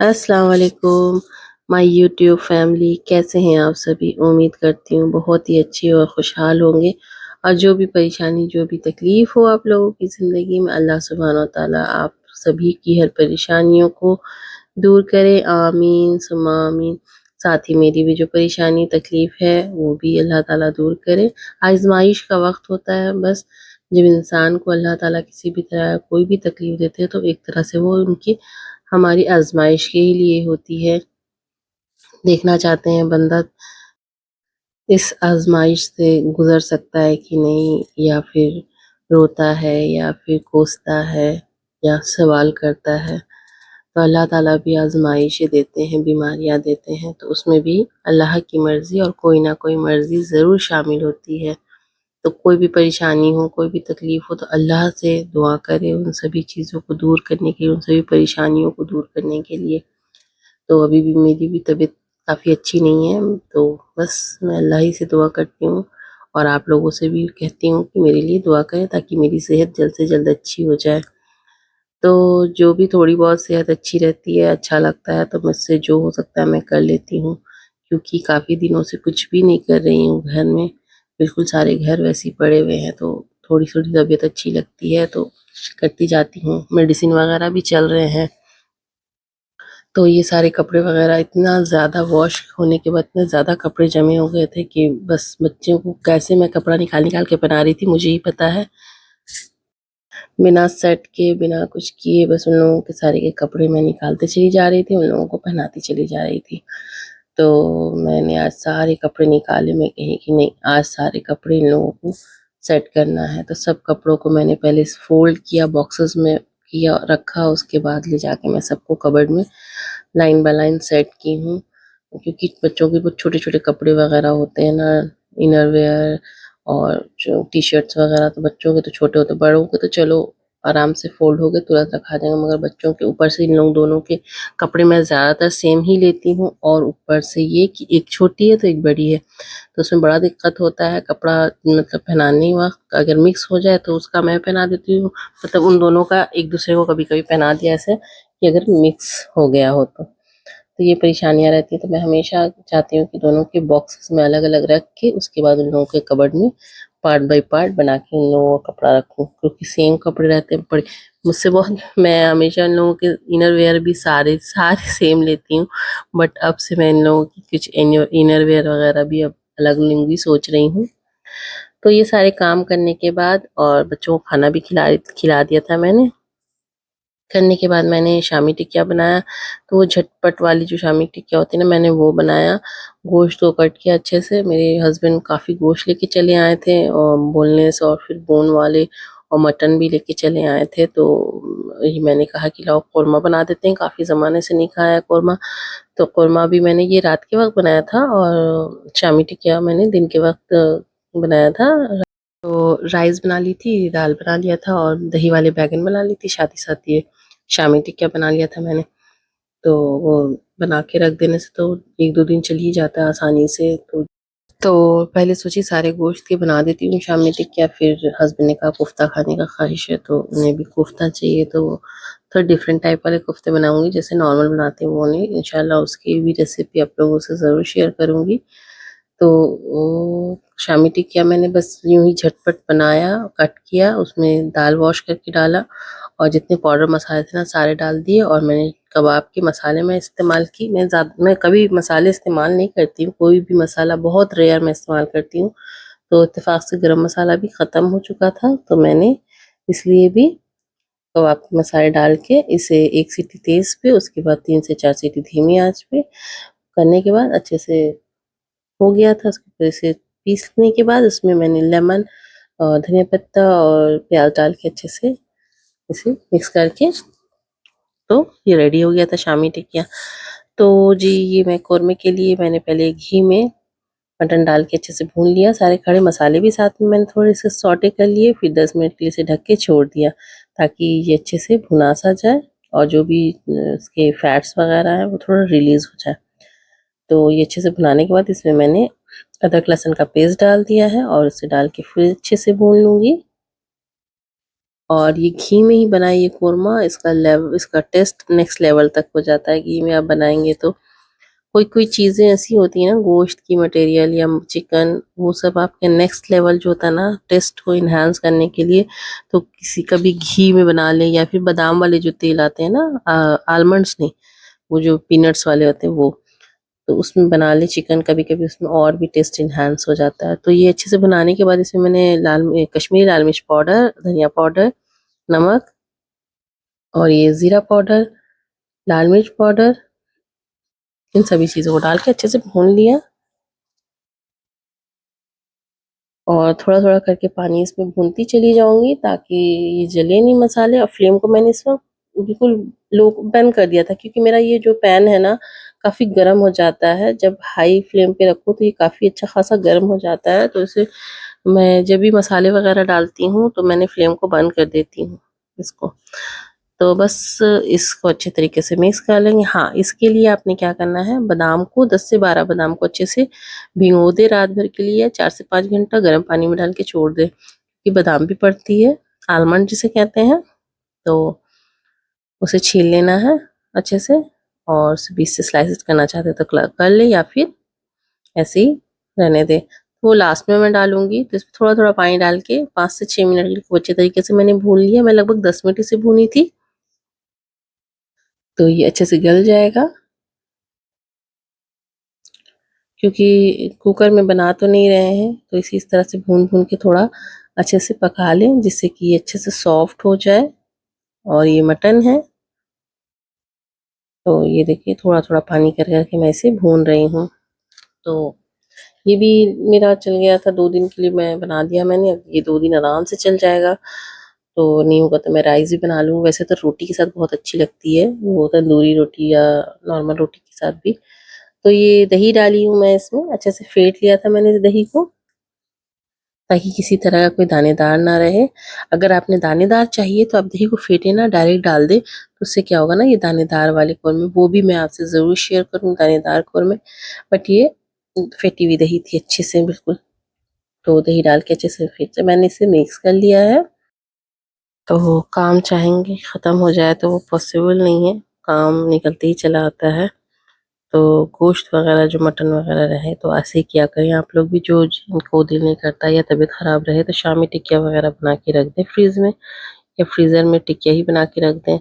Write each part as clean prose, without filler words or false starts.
अस्सलाम वालेकुम my YouTube family, कैसे हैं आप सभी? उम्मीद करती हूँ बहुत ही अच्छे और खुशहाल होंगे। और जो भी परेशानी, जो भी तकलीफ़ हो आप लोगों की ज़िंदगी में, अल्लाह सुब्हान व तआला आप सभी की हर परेशानियों को दूर करे, आमीन सुम्मा आमीन। साथ ही मेरी भी जो परेशानी तकलीफ़ है वो भी अल्लाह ताला दूर करे। आज़माइश का वक़्त होता है बस, जब इंसान को अल्लाह ताला किसी भी तरह कोई भी तकलीफ़ देते हैं तो एक तरह से वो उनकी हमारी आज़माइश के ही लिए होती है। देखना चाहते हैं बंदा इस आज़माइश से गुज़र सकता है कि नहीं, या फिर रोता है या फिर कोसता है या सवाल करता है। तो अल्लाह ताला भी आज़माइशें देते हैं, बीमारियाँ देते हैं, तो उसमें भी अल्लाह की मर्ज़ी और कोई ना कोई मर्ज़ी ज़रूर शामिल होती है। तो कोई भी परेशानी हो, कोई भी तकलीफ़ हो तो अल्लाह से दुआ करें उन सभी चीज़ों को दूर करने के लिए, उन सभी परेशानियों को दूर करने के लिए। तो अभी भी मेरी भी तबीयत काफ़ी अच्छी नहीं है, तो बस मैं अल्लाह ही से दुआ करती हूँ और आप लोगों से भी कहती हूँ कि मेरे लिए दुआ करें ताकि मेरी सेहत जल्द से जल्द अच्छी हो जाए। तो जो भी थोड़ी बहुत सेहत अच्छी रहती है, अच्छा लगता है, तो मुझसे जो हो सकता है मैं कर लेती हूँ, क्योंकि काफ़ी दिनों से कुछ भी नहीं कर रही हूँ घर में, बिल्कुल सारे घर वैसे ही पड़े हुए हैं, तो थोड़ी-थोड़ी तबीयत अच्छी लगती है तो करती जाती हूँ। मेडिसिन वगैरह भी चल रहे हैं। तो ये सारे कपड़े वगैरह इतना ज़्यादा वॉश होने के बाद इतने ज़्यादा कपड़े जमे हो गए थे कि बस बच्चों को कैसे मैं कपड़ा निकाल-निकाल के पहना रही थी मुझे ही पता है। बिना सेट के, बिना कुछ किए बस उन लोगों के सारे के कपड़े मैं निकालती चली जा रही थी, उन लोगों को पहनाती चली जा रही थी। तो मैंने आज सारे कपड़े निकाले, मैं कही कि नहीं आज सारे कपड़े इन लोगों को सेट करना है। तो सब कपड़ों को मैंने पहले फ़ोल्ड किया, बॉक्सेस में किया, रखा, उसके बाद ले जाके मैं सबको कबर्ड में लाइन बाय लाइन सेट की हूँ। क्योंकि बच्चों के कुछ छोटे-छोटे कपड़े वगैरह होते हैं ना, इनर वियर और जो टी-शर्ट्स वगैरह, तो बच्चों के तो छोटे होते हैं, बड़ों के तो चलो आराम से फ़ोल्ड हो गए, तुरंत रखा जाएगा, मगर बच्चों के ऊपर से इन लोग दोनों के कपड़े मैं ज़्यादातर सेम ही लेती हूँ और ऊपर से ये कि एक छोटी है तो एक बड़ी है, तो उसमें बड़ा दिक्कत होता है कपड़ा मतलब पहनाने वक़्त अगर मिक्स हो जाए तो उसका मैं पहना देती हूँ, मतलब उन दोनों का एक-दूसरे को कभी-कभी पहना दिया ऐसे कि अगर मिक्स हो गया हो तो। तो ये परेशानियाँ रहती हैं, तो मैं हमेशा चाहती हूँ कि दोनों के बॉक्सेस में अलग-अलग रख के उसके बाद उन लोगों के कबर्ड में पार्ट बाय पार्ट बना के उन लोगों का कपड़ा रखूँ, क्योंकि सेम कपड़े रहते हैं बड़े मुझसे बहुत मैं हमेशा इन लोगों के इनर वियर भी सारे सारे सेम लेती हूँ, बट अब से मैं इन लोगों की कुछ इनर वियर वगैरह भी अब अलग लूँगी सोच रही हूँ। तो ये सारे काम करने के बाद और बच्चों को खाना भी खिला दिया था मैंने। करने के बाद मैंने शामी टिकिया बनाया, तो वो झटपट वाली जो शामी टिकिया होती है ना, मैंने वो बनाया। गोश्त को कट किया अच्छे से, मेरे हस्बैंड काफ़ी गोश्त लेके चले आए थे और बोनलेस और फिर बोन वाले और मटन भी लेके चले आए थे, तो ये मैंने कहा कि लाओ कोरमा बना देते हैं, काफ़ी ज़माने से नहीं खाया है कोरमा। तो कोरमा भी मैंने ये रात के वक़्त बनाया था और शामी टिकिया मैंने दिन के वक़्त बनाया था। तो राइस बना ली थी, दाल बना लिया था और दही वाले बैंगन बना ली थी, साथ ही साथ ये शामी टिक्का बना लिया था मैंने। तो वो बना के रख देने से तो 1-2 दिन चल ही जाता है आसानी से। तो पहले सोची सारे गोश्त के बना देती हूँ शामी टिक्का, फिर हस्बैंड ने कहा कोफ्ता खाने का ख़्वाहिश है तो उन्हें भी कोफ्ता चाहिए, तो थोड़ा डिफरेंट टाइप वाले कोफ्ते बनाऊँगी, जैसे नॉर्मल बनाती हूँ वो नहीं। इंशाल्लाह उसकी भी रेसिपी आप लोगों से ज़रूर शेयर करूँगी। तो वो शामी टिकिया मैंने बस यूँ ही झटपट बनाया, कट किया, उसमें दाल वॉश करके डाला और जितने पाउडर मसाले थे ना सारे डाल दिए और मैंने कबाब के मसाले में इस्तेमाल की। मैं कभी मसाले इस्तेमाल नहीं करती हूँ, कोई भी मसाला बहुत रेयर मैं इस्तेमाल करती हूँ। तो इत्तेफ़ाक से गरम मसाला भी ख़त्म हो चुका था, तो मैंने इसलिए भी कबाब के मसाले डाल के इसे 1 सीटी तेज़ पे, उसके बाद 3 से 4 सीटी धीमी आँच पे करने के बाद अच्छे से हो गया था। उसको फिर से पीसने के बाद उसमें मैंने लेमन और धनिया पत्ता और प्याज़ डाल के अच्छे से इसे मिक्स करके, तो ये रेडी हो गया था शामी टिकिया। तो जी ये मैं कोरमे के लिए मैंने पहले घी में मटन डाल के अच्छे से भून लिया, सारे खड़े मसाले भी साथ में मैंने थोड़े से सौटे कर लिए, फिर 10 मिनट के लिए इसे ढक के छोड़ दिया ताकि ये अच्छे से भुना-सा जाए और जो भी इसके फैट्स वगैरह हैं वो थोड़ा रिलीज़ हो जाए। तो ये अच्छे से भुनाने के बाद इसमें मैंने अदरक लहसुन का पेस्ट डाल दिया है और उसे डाल के फिर अच्छे से भून लूँगी। और ये घी में ही बनाए ये कोरमा, इसका टेस्ट नेक्स्ट लेवल तक हो जाता है घी में आप बनाएंगे तो। कोई कोई चीज़ें ऐसी होती हैं ना, गोश्त की मटेरियल या चिकन, वो सब आपके नेक्स्ट लेवल जो होता है ना टेस्ट को इन्हांस करने के लिए, तो किसी कभी घी में बना ले या फिर बादाम वाले जो तेल आते हैं ना, आलमंड्स नहीं, वो जो पीनट्स वाले होते हैं वो, तो उसमें बना ले चिकन, कभी कभी उसमें और भी टेस्ट इन्हांस हो जाता है। तो ये अच्छे से बनाने के बाद इसमें मैंने कश्मीरी लाल मिर्च पाउडर, धनिया पाउडर, नमक और ये जीरा पाउडर, लाल मिर्च पाउडर, इन सभी चीज़ों को डाल के अच्छे से भून लिया। और थोड़ा-थोड़ा करके पानी इसमें भूनती चली जाऊँगी ताकि ये जले नहीं मसाले। और फ्लेम को मैंने इस वक़्त बिल्कुल लो बंद कर दिया था, क्योंकि मेरा ये जो पैन है ना काफ़ी गर्म हो जाता है। जब हाई फ्लेम पे रखो तो ये काफ़ी अच्छा खासा गर्म हो जाता है, तो इसे मैं जब भी मसाले वग़ैरह डालती हूँ तो मैंने फ्लेम को बंद कर देती हूँ इसको। तो बस इसको अच्छे तरीके से मिक्स कर लेंगे। हाँ, इसके लिए आपने क्या करना है, बादाम को 10 से 12 बादाम को अच्छे से भिगो दें रात भर के लिए, 4 से 5 घंटा गर्म पानी में डाल के छोड़ दें। कि बादाम भी पड़ती है, आलमंड जिसे कहते हैं, तो उसे छील लेना है अच्छे से, और उसे बीच से स्लाइसेस करना चाहते हैं तो कर ले, या फिर ऐसे ही रहने दें। वो लास्ट में मैं डालूँगी, तो इसमें थोड़ा-थोड़ा पानी डाल के 5 से 6 मिनट के लिए खूब अच्छे तरीके से मैंने भून लिया। मैं लगभग 10 मिनट इसे भूनी थी, तो ये अच्छे से गल जाएगा। क्योंकि कुकर में बना तो नहीं रहे हैं, तो इस तरह से भून-भून के थोड़ा अच्छे से पका लें, जिससे कि ये अच्छे से सॉफ्ट हो जाए। और ये मटन है, तो ये देखिए थोड़ा-थोड़ा पानी कर के मैं इसे भून रही हूँ। तो ये भी मेरा चल गया था 2 दिन के लिए, मैं बना दिया मैंने, अब ये 2 दिन आराम से चल जाएगा। तो नहीं होगा तो मैं राइस भी बना लूँ, वैसे तो रोटी के साथ बहुत अच्छी लगती है, वो तंदूरी रोटी या नॉर्मल रोटी के साथ भी। तो ये दही डाली हूँ मैं इसमें, अच्छे से फेंट लिया था मैंने इस दही को, ताकि किसी तरह का कोई दानेदार ना रहे। अगर आपने दानेदार चाहिए तो आप दही को फेंटे ना डायरेक्ट डाल दें, तो उससे क्या होगा ना, ये दानेदार वाले कौरमे वो भी मैं आपसे ज़रूर शेयर करूँ, दानेदार कौरमे। बट ये फेंटी हुई दही थी अच्छे से बिल्कुल, तो दही डाल के अच्छे से फिर से मैंने इसे मिक्स कर लिया है। तो काम चाहेंगे ख़त्म हो जाए तो वो पॉसिबल नहीं है, काम निकलते ही चला आता है। तो गोश्त वगैरह जो मटन वगैरह रहे तो ऐसे ही किया करें आप लोग भी, जो जिनको दिल नहीं करता या तबीयत ख़राब रहे तो शामी टिकिया वगैरह बना के रख दें फ्रिज में, या फ्रीज़र में टिकिया ही बना के रख दें,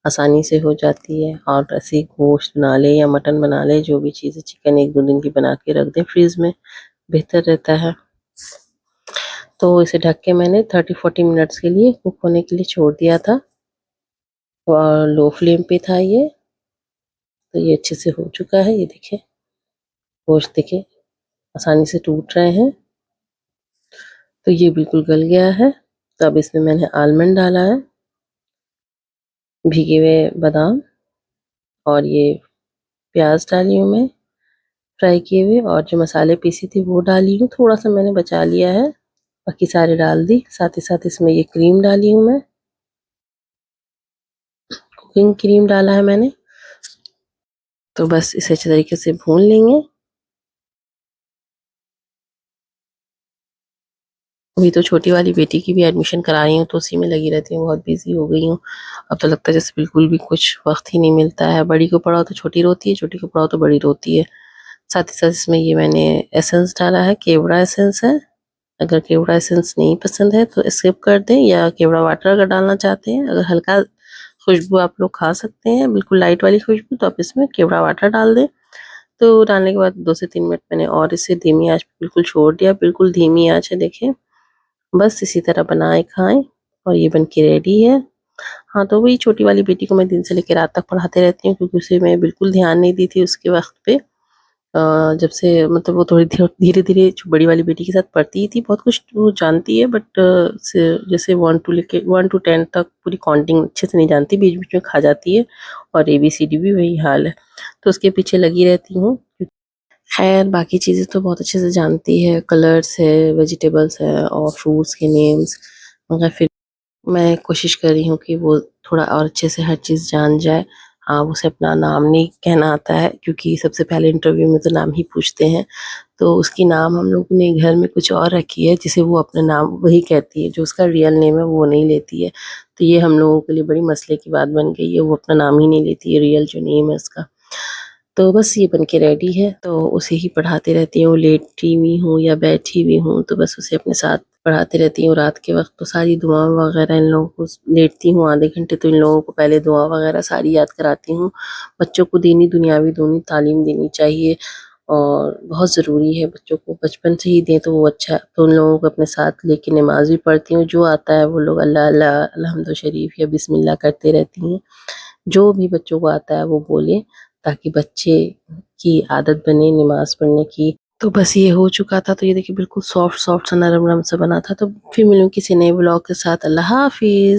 आसानी से हो जाती है। और ऐसे ही गोश्त बना लें या मटन बना लें, जो भी चीज़ें, चिकन 1-2 दिन की बना के रख दें फ्रिज में, बेहतर रहता है। तो इसे ढक के मैंने 30-40 मिनट्स के लिए कुक होने के लिए छोड़ दिया था, और लो फ्लेम पे था ये। तो ये अच्छे से हो चुका है, ये देखिए गोश्त देखिए आसानी से टूट रहे हैं, तो ये बिल्कुल गल गया है। तो अब इसमें मैंने आलमंड डाला है, भीगे हुए बादाम, और ये प्याज डाली हूँ मैं फ्राई किए हुए, और जो मसाले पीसी थी वो डाली हूँ, थोड़ा सा मैंने बचा लिया है, बाकी सारे डाल दी। साथ ही साथ इसमें ये क्रीम डाली हूँ मैं, कुकिंग क्रीम डाला है मैंने। तो बस इसे अच्छे तरीके से भून लेंगे। अभी तो छोटी वाली बेटी की भी एडमिशन करा रही हूँ, तो उसी में लगी रहती हूँ, बहुत बिजी हो गई हूँ। अब तो लगता है जैसे बिल्कुल भी कुछ वक्त ही नहीं मिलता है, बड़ी को पढ़ाओ तो छोटी रोती है, छोटी को पढ़ाओ तो बड़ी रोती है। साथ ही साथ इसमें ये मैंने एसेंस डाला है, केवड़ा एसेंस है। अगर केवड़ा एसेंस नहीं पसंद है तो स्किप कर दें, या केवड़ा वाटर अगर डालना चाहते हैं, अगर हल्का खुशबू आप लोग खा सकते हैं, बिल्कुल लाइट वाली खुशबू, तो आप इसमें केवड़ा वाटर डाल दें। तो डालने के बाद 2 से 3 मिनट मैंने और इसे धीमी आँच पे बिल्कुल छोड़ दिया, बिल्कुल धीमी आँच है देखिए। बस इसी तरह बनाए खाएँ, और ये बन के रेडी है। हाँ, तो वही छोटी वाली बेटी को मैं दिन से लेके रात तक पढ़ाते रहती हूँ, क्योंकि उसे मैं बिल्कुल ध्यान नहीं दी थी उसके वक़्त पे। जब से मतलब वो थोड़ी धीरे-धीरे जो बड़ी वाली बेटी के साथ पढ़ती ही थी, बहुत कुछ वो जानती है, बट से जैसे 1 टू 10 तक पूरी काउंटिंग अच्छे से नहीं जानती, बीच-बीच में खा जाती है, और एबीसीडी भी वही हाल है। तो उसके पीछे लगी रहती हूँ। खैर बाकी चीज़ें तो बहुत अच्छे से जानती है, कलर्स है, वेजिटेबल्स है और फ्रूट्स के नेम्स, मगर फिर मैं कोशिश कर रही हूँ कि वो थोड़ा और अच्छे से हर चीज़ जान जाए। उसे अपना नाम नहीं कहना आता है क्योंकि सबसे पहले इंटरव्यू में तो नाम ही पूछते हैं। तो उसकी नाम हम लोगों ने घर में कुछ और रखी है जिसे वो अपना नाम वही कहती है, जो उसका रियल नेम है वो नहीं लेती है। तो ये हम लोगों के लिए बड़ी मसले की बात बन गई है, वो अपना नाम ही नहीं लेती है, रियल जो नेम है उसका। तो बस ये बन के रेडी है, तो उसे ही पढ़ाते रहती हूँ, लेटी हुई हूँ या बैठी हुई हूँ तो बस उसे अपने साथ पढ़ाती रहती हूँ। रात के वक़्त तो सारी दुआ वगैरह इन लोगों को लेटती हूँ आधे घंटे, तो इन लोगों को पहले दुआ वगैरह सारी याद कराती हूँ। बच्चों को दीनी दुनियावी दोनों तालीम देनी चाहिए और बहुत ज़रूरी है, बच्चों को बचपन से ही दें तो वो अच्छा है। तो उन लोगों को अपने साथ लेके नमाज़ भी पढ़ती हूँ, जो आता है वो लोग अल्लाह अल्लाह अलहम्दु शरीफ या बिस्मिल्लाह करते रहती हैं। जो भी बच्चों को आता है वो बोले, ताकि बच्चे की आदत बने नमाज़ पढ़ने की। तो बस ये हो चुका था, तो ये देखिए बिल्कुल सॉफ्ट-सॉफ्ट सा नरम-नरम सा बना था। तो फिर मिलूँ किसी नए व्लॉग के साथ। अल्लाह हाफ़िज़।